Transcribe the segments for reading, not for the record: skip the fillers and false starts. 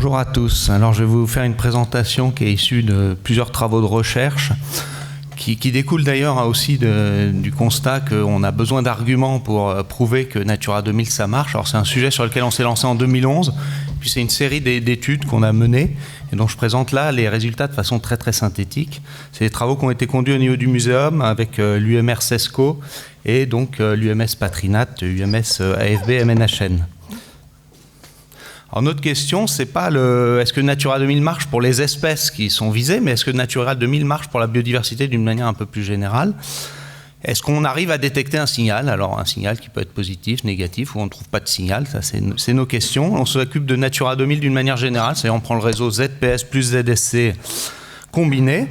Bonjour à tous. Alors, je vais vous faire une présentation qui est issue de plusieurs travaux de recherche qui découlent d'ailleurs aussi du constat qu'on a besoin d'arguments pour prouver que Natura 2000 ça marche. Alors, c'est un sujet sur lequel on s'est lancé en 2011, puis c'est une série d'études qu'on a menées et dont je présente là les résultats de façon très très synthétique. C'est des travaux qui ont été conduits au niveau du muséum avec l'UMR CESCO et donc l'UMS Patrinat, UMS AFB MNHN. Alors notre question, c'est pas est-ce que Natura 2000 marche pour les espèces qui sont visées, mais est-ce que Natura 2000 marche pour la biodiversité d'une manière un peu plus générale? Est-ce qu'on arrive à détecter un signal? Alors un signal qui peut être positif, négatif, ou on ne trouve pas de signal, ça c'est nos questions. On s'occupe de Natura 2000 d'une manière générale, c'est-à-dire on prend le réseau ZPS plus ZSC combiné.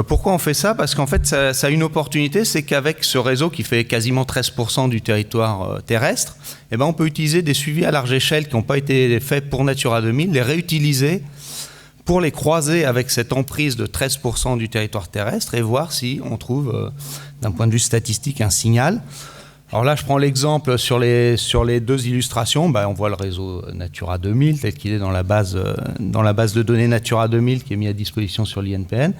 Pourquoi on fait ça? Parce qu'en fait, ça a une opportunité, c'est qu'avec ce réseau qui fait quasiment 13% du territoire terrestre, eh ben, on peut utiliser des suivis à large échelle qui n'ont pas été faits pour Natura 2000, les réutiliser pour les croiser avec cette emprise de 13% du territoire terrestre et voir si on trouve, d'un point de vue statistique, un signal. Alors là, je prends l'exemple sur les deux illustrations. Ben, on voit le réseau Natura 2000 tel qu'il est dans la base de données Natura 2000 qui est mis à disposition sur l'INPN.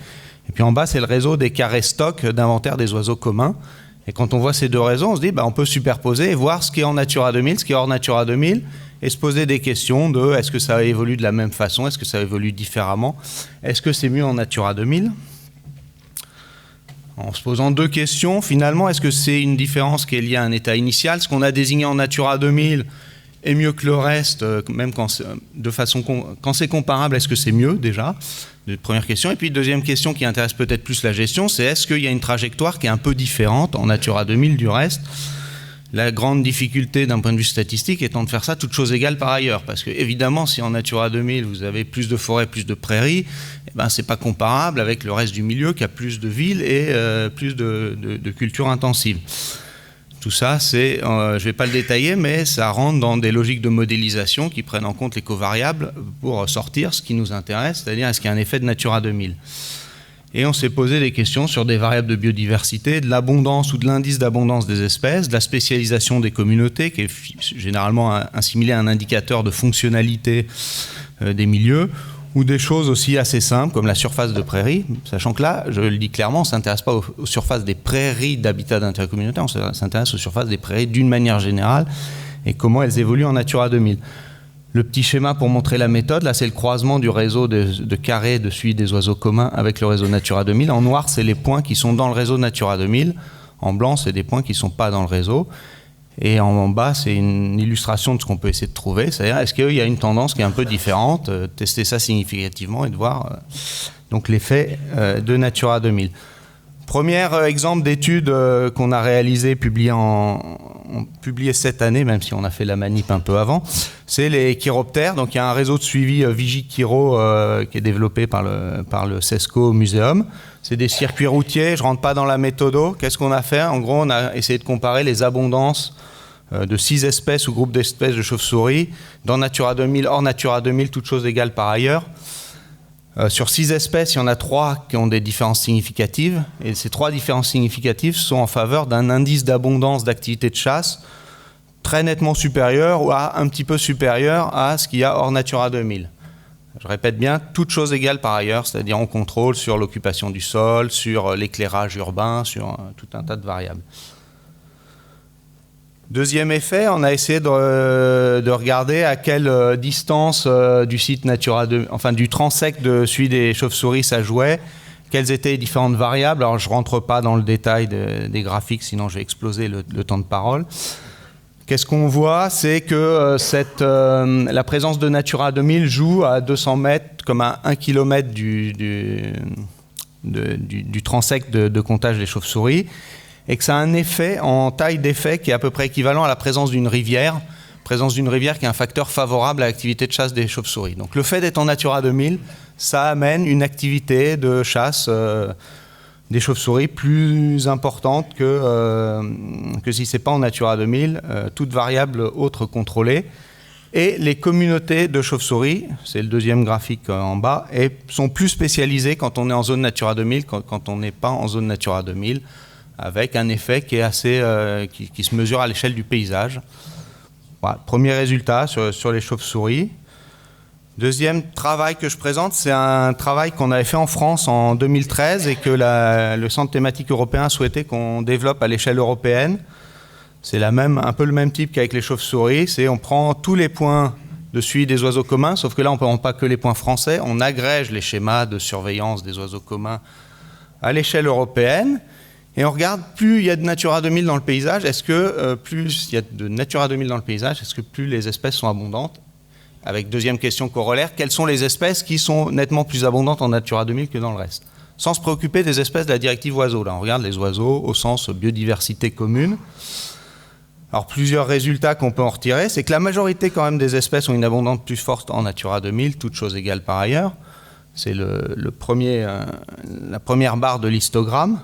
Et puis en bas, c'est le réseau des carrés stock d'inventaire des oiseaux communs. Et quand on voit ces deux réseaux, on se dit on peut superposer et voir ce qui est en Natura 2000, ce qui est hors Natura 2000, et se poser des questions de est-ce que ça évolue de la même façon, est-ce que ça évolue différemment, est-ce que c'est mieux en Natura 2000? En se posant deux questions, finalement, est-ce que c'est une différence qui est liée à un état initial? Ce qu'on a désigné en Natura 2000 est mieux que le reste, même quand c'est comparable, est-ce que c'est mieux déjà? Première question. Et puis deuxième question qui intéresse peut-être plus la gestion, c'est est-ce qu'il y a une trajectoire qui est un peu différente en Natura 2000 du reste? La grande difficulté d'un point de vue statistique étant de faire ça toutes choses égales par ailleurs. Parce que évidemment, si en Natura 2000 vous avez plus de forêts, plus de prairies, c'est pas comparable avec le reste du milieu qui a plus de villes et plus de cultures intensives. Tout ça, je ne vais pas le détailler, mais ça rentre dans des logiques de modélisation qui prennent en compte les covariables pour sortir ce qui nous intéresse, c'est-à-dire est-ce qu'il y a un effet de Natura 2000. Et on s'est posé des questions sur des variables de biodiversité, de l'abondance ou de l'indice d'abondance des espèces, de la spécialisation des communautés, qui est généralement assimilée à un indicateur de fonctionnalité des milieux, ou des choses aussi assez simples comme la surface de prairie, sachant que là, je le dis clairement, on ne s'intéresse pas aux surfaces des prairies d'habitat d'intérêt communautaire, on s'intéresse aux surfaces des prairies d'une manière générale et comment elles évoluent en Natura 2000. Le petit schéma pour montrer la méthode, là c'est le croisement du réseau de carrés de suivi des oiseaux communs avec le réseau Natura 2000. En noir, c'est les points qui sont dans le réseau Natura 2000. En blanc, c'est des points qui ne sont pas dans le réseau. Et en bas, c'est une illustration de ce qu'on peut essayer de trouver. C'est-à-dire, est-ce qu'il y a une tendance qui est un peu différente? Tester ça significativement et de voir donc l'effet de Natura 2000. Premier exemple d'étude qu'on a réalisé, publié cette année, même si on a fait la manip un peu avant, c'est les chiroptères. Donc il y a un réseau de suivi Vigichiro qui est développé par le CESCO Muséum. C'est des circuits routiers, je ne rentre pas dans la méthodo. Qu'est-ce qu'on a fait? En gros, on a essayé de comparer les abondances de 6 espèces ou groupes d'espèces de chauves-souris dans Natura 2000, hors Natura 2000, toutes choses égales par ailleurs. Sur 6 espèces, il y en a 3 qui ont des différences significatives. Et ces 3 différences significatives sont en faveur d'un indice d'abondance d'activité de chasse très nettement supérieur ou un petit peu supérieur à ce qu'il y a hors Natura 2000. Je répète bien, toutes choses égales par ailleurs, c'est-à-dire on contrôle sur l'occupation du sol, sur l'éclairage urbain, sur tout un tas de variables. Deuxième effet, on a essayé de regarder à quelle distance du site Natura 2000, enfin du transect de celui des chauves-souris ça jouait, quelles étaient les différentes variables. Alors je ne rentre pas dans le détail des graphiques, sinon je vais exploser le temps de parole. Qu'est-ce qu'on voit? C'est que la présence de Natura 2000 joue à 200 mètres, comme à 1 km du transect de comptage des chauves-souris, et que ça a un effet en taille d'effet qui est à peu près équivalent à la présence d'une rivière qui est un facteur favorable à l'activité de chasse des chauves-souris. Donc le fait d'être en Natura 2000, ça amène une activité de chasse des chauves-souris plus importante que si ce n'est pas en Natura 2000, toute variable autre contrôlée. Et les communautés de chauves-souris, c'est le deuxième graphique en bas, sont plus spécialisées quand on est en zone Natura 2000 quand on n'est pas en zone Natura 2000, avec un effet qui est assez, qui se mesure à l'échelle du paysage. Voilà, premier résultat sur les chauves-souris. Deuxième travail que je présente, c'est un travail qu'on avait fait en France en 2013 et que le Centre thématique européen a souhaité qu'on développe à l'échelle européenne. C'est un peu le même type qu'avec les chauves-souris. On prend tous les points de suivi des oiseaux communs, sauf que là, on ne prend pas que les points français. On agrège les schémas de surveillance des oiseaux communs à l'échelle européenne. Et on regarde, plus il y a de Natura 2000 dans le paysage, plus il y a de Natura 2000 dans le paysage, est-ce que plus les espèces sont abondantes? Avec deuxième question corollaire, quelles sont les espèces qui sont nettement plus abondantes en Natura 2000 que dans le reste? Sans se préoccuper des espèces de la directive oiseaux. Là, on regarde les oiseaux au sens biodiversité commune. Alors, plusieurs résultats qu'on peut en retirer, c'est que la majorité quand même des espèces ont une abondance plus forte en Natura 2000, toutes choses égales par ailleurs. C'est la première barre de l'histogramme.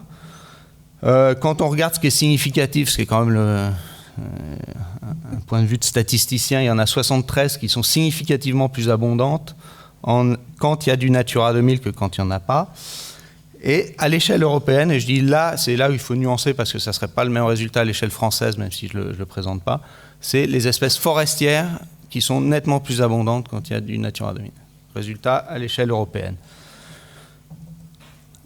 Quand on regarde ce qui est significatif, ce qui est quand même un point de vue de statisticien, il y en a 73 qui sont significativement plus abondantes quand il y a du Natura 2000 que quand il n'y en a pas. Et à l'échelle européenne, et je dis là, c'est là où il faut nuancer parce que ça ne serait pas le même résultat à l'échelle française, même si je ne le présente pas, c'est les espèces forestières qui sont nettement plus abondantes quand il y a du Natura 2000. Résultat à l'échelle européenne.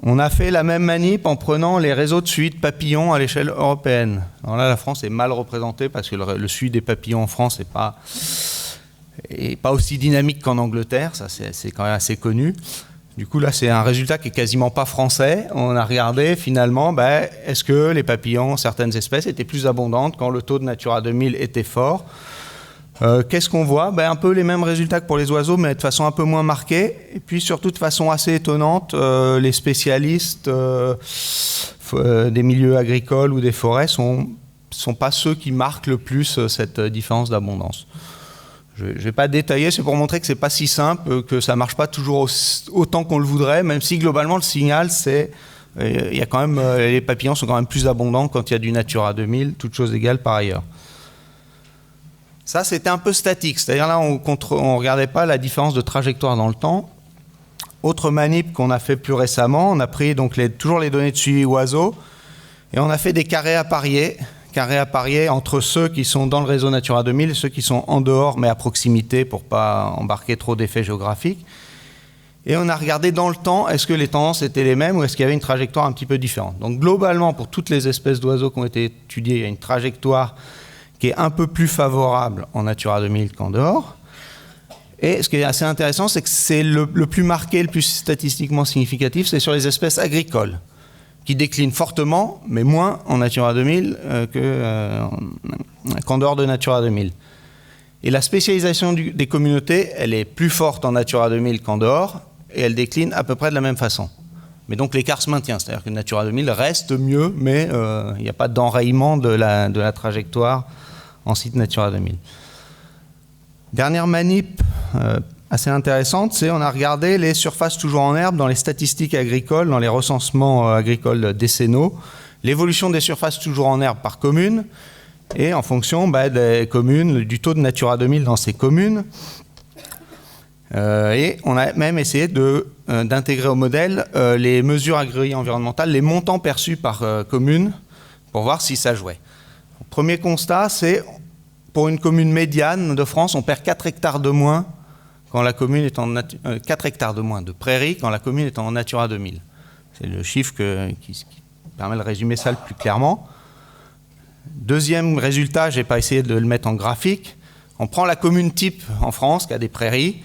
On a fait la même manip en prenant les réseaux de suivi de papillons à l'échelle européenne. Alors là, la France est mal représentée parce que le suivi des papillons en France n'est pas aussi dynamique qu'en Angleterre, ça c'est quand même assez connu. Du coup, là, c'est un résultat qui est quasiment pas français. On a regardé finalement, est-ce que les papillons, certaines espèces, étaient plus abondantes quand le taux de Natura 2000 était fort. Qu'est-ce qu'on voit? Un peu les mêmes résultats que pour les oiseaux, mais de façon un peu moins marquée. Et puis surtout de façon assez étonnante, les spécialistes des milieux agricoles ou des forêts sont pas ceux qui marquent le plus cette différence d'abondance. Je ne vais pas détailler, c'est pour montrer que c'est pas si simple, que ça marche pas toujours autant qu'on le voudrait, même si globalement le signal c'est il y a quand même les papillons sont quand même plus abondants quand il y a du Natura 2000, toutes choses égales par ailleurs. Ça, c'était un peu statique, c'est-à-dire là, on ne regardait pas la différence de trajectoire dans le temps. Autre manip qu'on a fait plus récemment, on a pris donc toujours les données de suivi oiseaux et on a fait des carrés à parier entre ceux qui sont dans le réseau Natura 2000 et ceux qui sont en dehors, mais à proximité pour ne pas embarquer trop d'effets géographiques. Et on a regardé dans le temps, est-ce que les tendances étaient les mêmes ou est-ce qu'il y avait une trajectoire un petit peu différente. Donc globalement, pour toutes les espèces d'oiseaux qui ont été étudiées, il y a une trajectoire qui est un peu plus favorable en Natura 2000 qu'en dehors. Et ce qui est assez intéressant, c'est que c'est le plus marqué, le plus statistiquement significatif, c'est sur les espèces agricoles, qui déclinent fortement, mais moins en Natura 2000 qu'en dehors de Natura 2000. Et la spécialisation des communautés, elle est plus forte en Natura 2000 qu'en dehors, et elle décline à peu près de la même façon. Mais donc l'écart se maintient, c'est-à-dire que Natura 2000 reste mieux, mais il n'y a pas d'enrayement de la trajectoire en site Natura 2000. Dernière manip assez intéressante, c'est on a regardé les surfaces toujours en herbe dans les statistiques agricoles, dans les recensements agricoles décennaux, l'évolution des surfaces toujours en herbe par commune, et en fonction des communes, du taux de Natura 2000 dans ces communes. Et on a même essayé d'intégrer au modèle les mesures agri-environnementales, les montants perçus par commune, pour voir si ça jouait. Premier constat, c'est pour une commune médiane de France, on perd 4 hectares de moins quand la commune est 4 hectares de moins de prairies quand la commune est en Natura 2000. C'est le chiffre qui permet de résumer ça le plus clairement. Deuxième résultat, je n'ai pas essayé de le mettre en graphique. On prend la commune type en France qui a des prairies.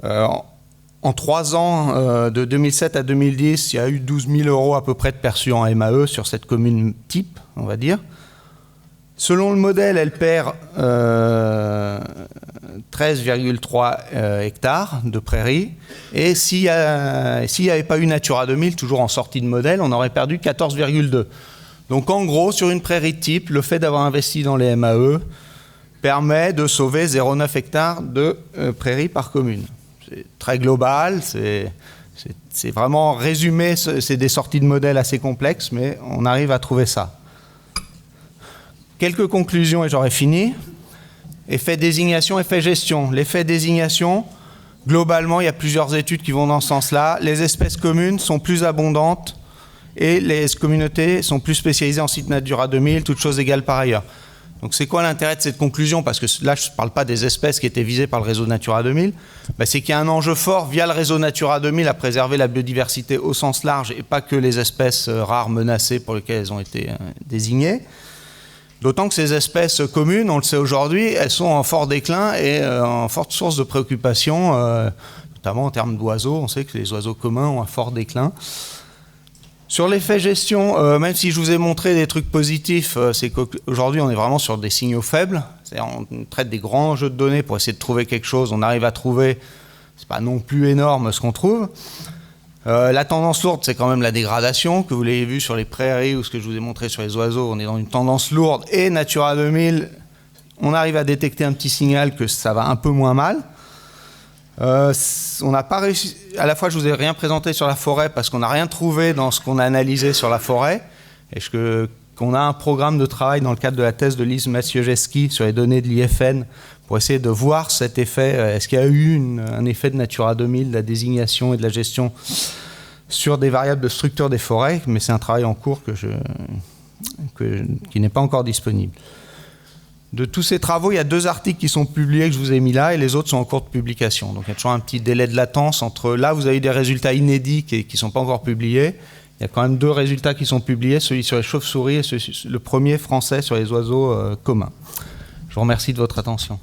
En 3 ans, de 2007 à 2010, il y a eu 12 000 € à peu près de perçus en MAE sur cette commune type, on va dire. Selon le modèle, elle perd 13,3 hectares de prairies. Et s'il n'y avait pas eu Natura 2000, toujours en sortie de modèle, on aurait perdu 14,2. Donc en gros, sur une prairie type, le fait d'avoir investi dans les MAE permet de sauver 0,9 hectares de prairies par commune. C'est très global, c'est vraiment résumé, c'est des sorties de modèles assez complexes, mais on arrive à trouver ça. Quelques conclusions et j'aurai fini. Effet désignation, effet gestion. L'effet désignation, globalement, il y a plusieurs études qui vont dans ce sens-là. Les espèces communes sont plus abondantes et les communautés sont plus spécialisées en site Natura 2000, toutes choses égales par ailleurs. Donc c'est quoi l'intérêt de cette conclusion? Parce que là, je ne parle pas des espèces qui étaient visées par le réseau Natura 2000. C'est qu'il y a un enjeu fort via le réseau Natura 2000 à préserver la biodiversité au sens large et pas que les espèces rares menacées pour lesquelles elles ont été désignées. D'autant que ces espèces communes, on le sait aujourd'hui, elles sont en fort déclin et en forte source de préoccupation, notamment en termes d'oiseaux. On sait que les oiseaux communs ont un fort déclin. Sur l'effet gestion, même si je vous ai montré des trucs positifs, c'est qu'aujourd'hui on est vraiment sur des signaux faibles. C'est-à-dire on traite des grands jeux de données pour essayer de trouver quelque chose. On arrive à trouver, c'est pas non plus énorme ce qu'on trouve. La tendance lourde, c'est quand même la dégradation, que vous l'avez vu sur les prairies ou ce que je vous ai montré sur les oiseaux. On est dans une tendance lourde et Natura 2000, on arrive à détecter un petit signal que ça va un peu moins mal. On n'a pas réussi. À la fois, je vous ai rien présenté sur la forêt parce qu'on n'a rien trouvé dans ce qu'on a analysé sur la forêt. Et qu'on a un programme de travail dans le cadre de la thèse de Lise Maciejewski sur les données de l'IFN pour essayer de voir cet effet. Est-ce qu'il y a eu un effet de Natura 2000, de la désignation et de la gestion sur des variables de structure des forêts? Mais c'est un travail en cours qui n'est pas encore disponible. De tous ces travaux, il y a 2 articles qui sont publiés que je vous ai mis là et les autres sont en cours de publication. Donc il y a toujours un petit délai de latence entre là, vous avez des résultats inédits qui ne sont pas encore publiés. Il y a quand même 2 résultats qui sont publiés, celui sur les chauves-souris et le premier français sur les oiseaux communs. Je vous remercie de votre attention.